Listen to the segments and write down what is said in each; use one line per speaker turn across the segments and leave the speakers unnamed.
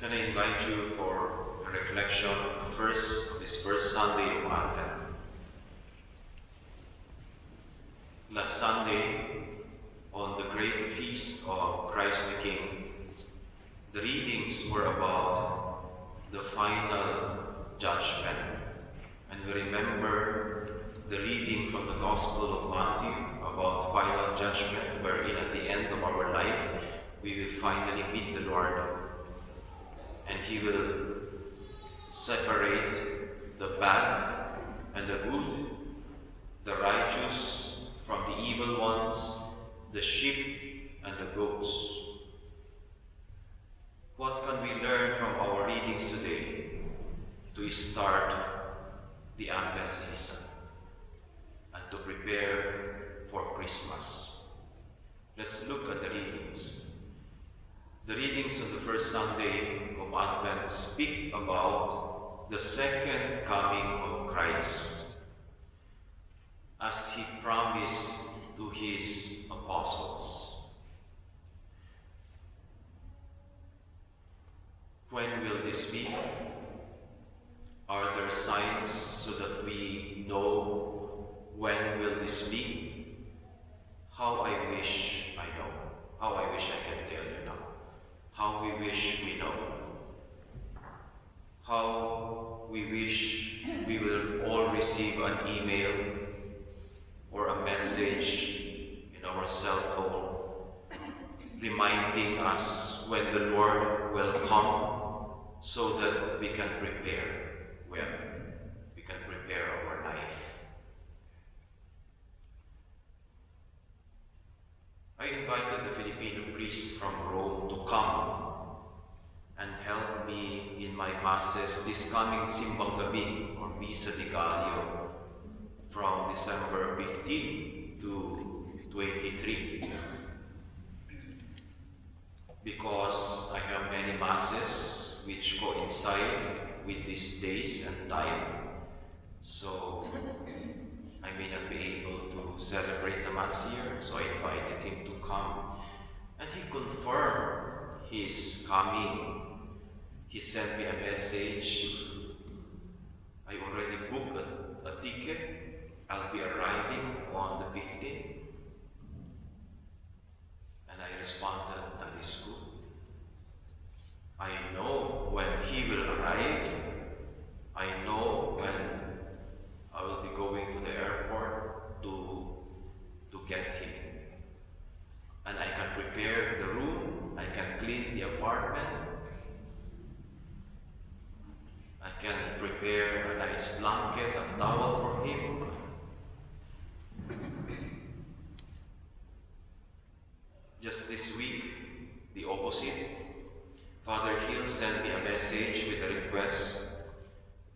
Can I invite you for a reflection of this first Sunday of Advent? Last Sunday, on the great feast of Christ the King, the readings were about the final judgment. And we remember the reading from the Gospel of Matthew about final judgment, wherein at the end of our life, we will finally meet the Lord. And He will separate the bad and the good, the righteous from the evil ones, the sheep and the goats. What can we learn from our readings today to start the Advent season and to prepare for Christmas? Let's look at the readings. The readings on the first Sunday of Advent speak about the second coming of Christ, as He promised to His apostles. When will this be? Are there signs so that we know when will this be? How I wish I know. How I wish I can tell you now. How we wish we know. How we wish we will all receive an email or a message in our cell phone reminding us when the Lord will come, so that we can prepare well. We can prepare our life. I invited the Filipino priest from Rome to come and help me in my masses this coming Simbang Gabi or Misa di Gallo from December 15 to 23. Because I have many masses which coincide with these days and time, so I may not be able to celebrate the Mass here, so I invited him to come. And he confirmed his coming. He sent me a message. I already booked a ticket. I'll be arriving on the 15th. And I responded, that is good. I know when he will arrive. I know when I will be going to the airport to get him. And I can prepare the room, I can clean the apartment, I can prepare a nice blanket and towel for him. Just this week, the opposite. Father Hill sent me a message with a request.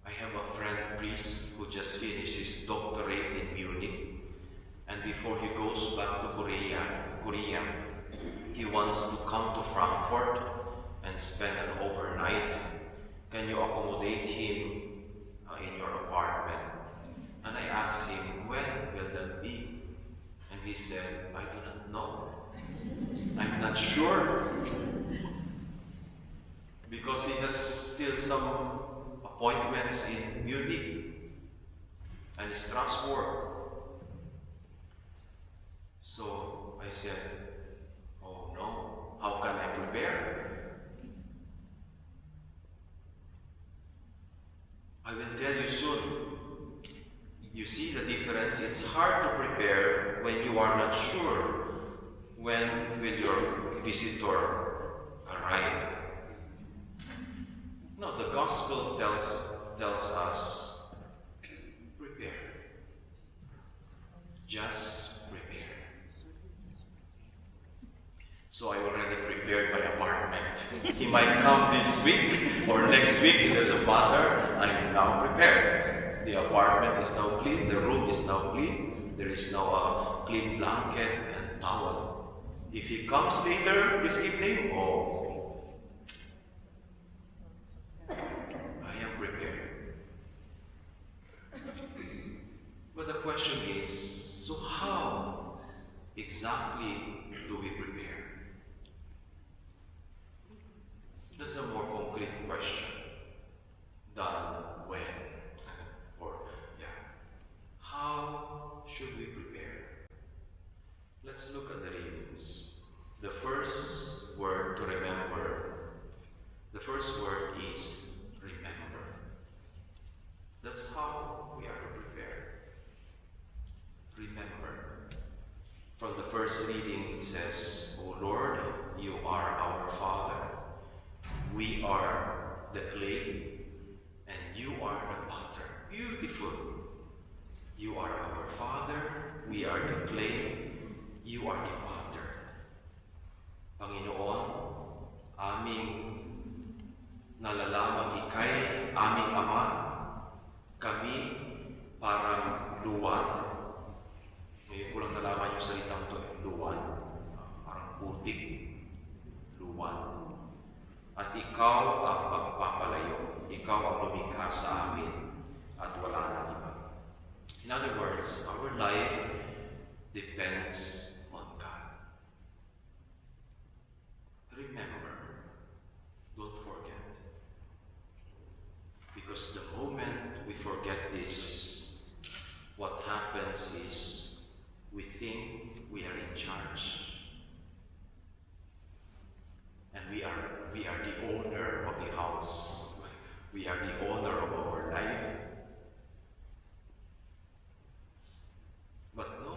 I have a friend priest who just finished his doctorate in Munich, and before he goes back to Korea, he wants to come to Frankfurt and spend an overnight. Can you accommodate him in your apartment? And I asked him, when will that be? And he said, I do not know. I'm not sure. Because he has still some appointments in Munich and Strasbourg. So I said, oh no, how can I prepare? I will tell you soon. You see the difference? It's hard to prepare when you are not sure when will your visitor arrive. No, the Gospel tells us, prepare. Just prepare. So I already prepared my apartment. He might come this week or next week, it doesn't matter. I'm now prepared. The apartment is now clean, the room is now clean, there is now a clean blanket and towel. If he comes later this evening, I am prepared. But the question is, so how exactly do we prepare? That's a more concrete question. Done when? Or, yeah, how should we prepare? Let's look at the readings. The first word to remember, the first word is remember. That's how we are to prepare. Remember. From the first reading it says, O Lord, you are our Father. We are the clay, and you are the potter. Beautiful. You are our Father, we are the clay, you are the potter. Panginoon, aming nalalamang ika'y aming Ama, kami parang luwan. Ngayon ko lang nalaman yung salitang ito, luwan. Parang putik, luwan. At ikaw ang magpapalayo. Ikaw ang lumikha sa amin at wala nang iba. In other words, our life depends on God. Remember, don't forget. Because the moment we forget this, what happens is we think we are in charge. And we are the owner of the house. We are the owner of our life. But no.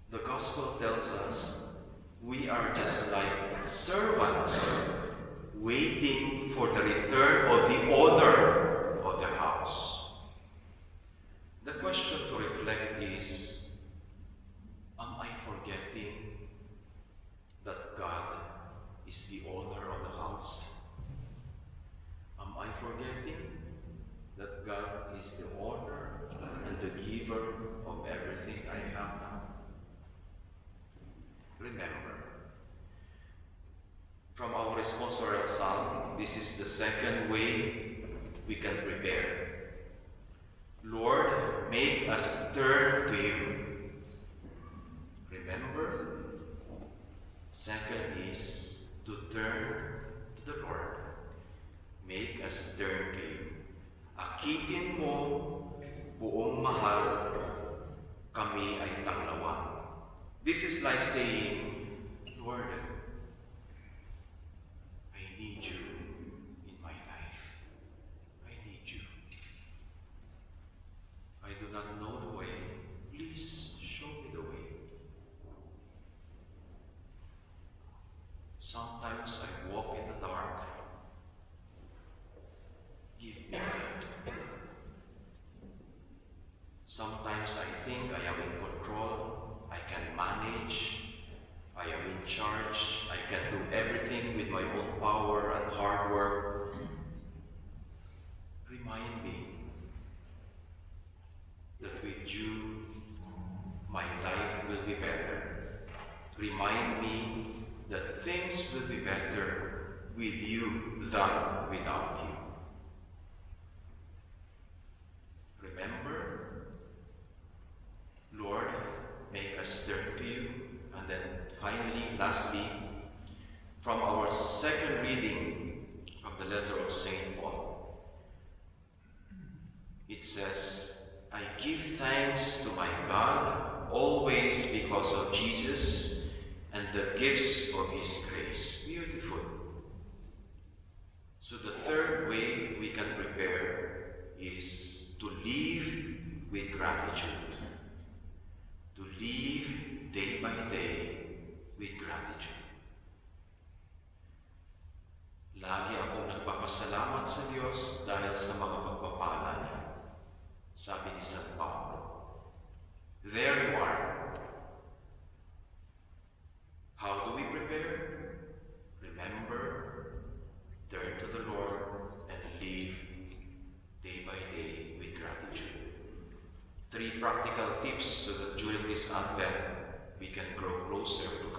The gospel tells us we are just like servants waiting for the return of the owner of the house. The question to reflect is, am I forgetting that God is the owner of the house? Am I forgetting that God is the owner and the giver of everything I have now? Remember, from our responsorial psalm, this is the second way we can prepare. Lord, make us turn to you. Remember, second is to turn to the Lord. Make us turn to you. Akitin mo, buong mahal, kami ay tanglawan. This is like saying, Lord, I need you in my life. I need you. I do not know the way. Please show me the way. Sometimes I walk in the dark. Give me light. Sometimes I think I am in control. I can manage. I am in charge. I can do everything with my own power and hard work. Remind me that with you, my life will be better. Remind me that things will be better with you than without you. Remember, Lord, make us turn to you. And then finally, lastly, from our second reading from the letter of St. Paul, it says, I give thanks to my God always because of Jesus and the gifts of His grace. Beautiful. So the third way we can prepare is to live with gratitude. To live day by day with gratitude. Lagi akong nagpapasalamat sa Diyos dahil sa mga pagpapala niya. Sabi ni San Pablo. There you are. How do we prepare? Remember, turn to the Lord and live day by day with gratitude. 3 practical tips so that during this Advent we can grow closer to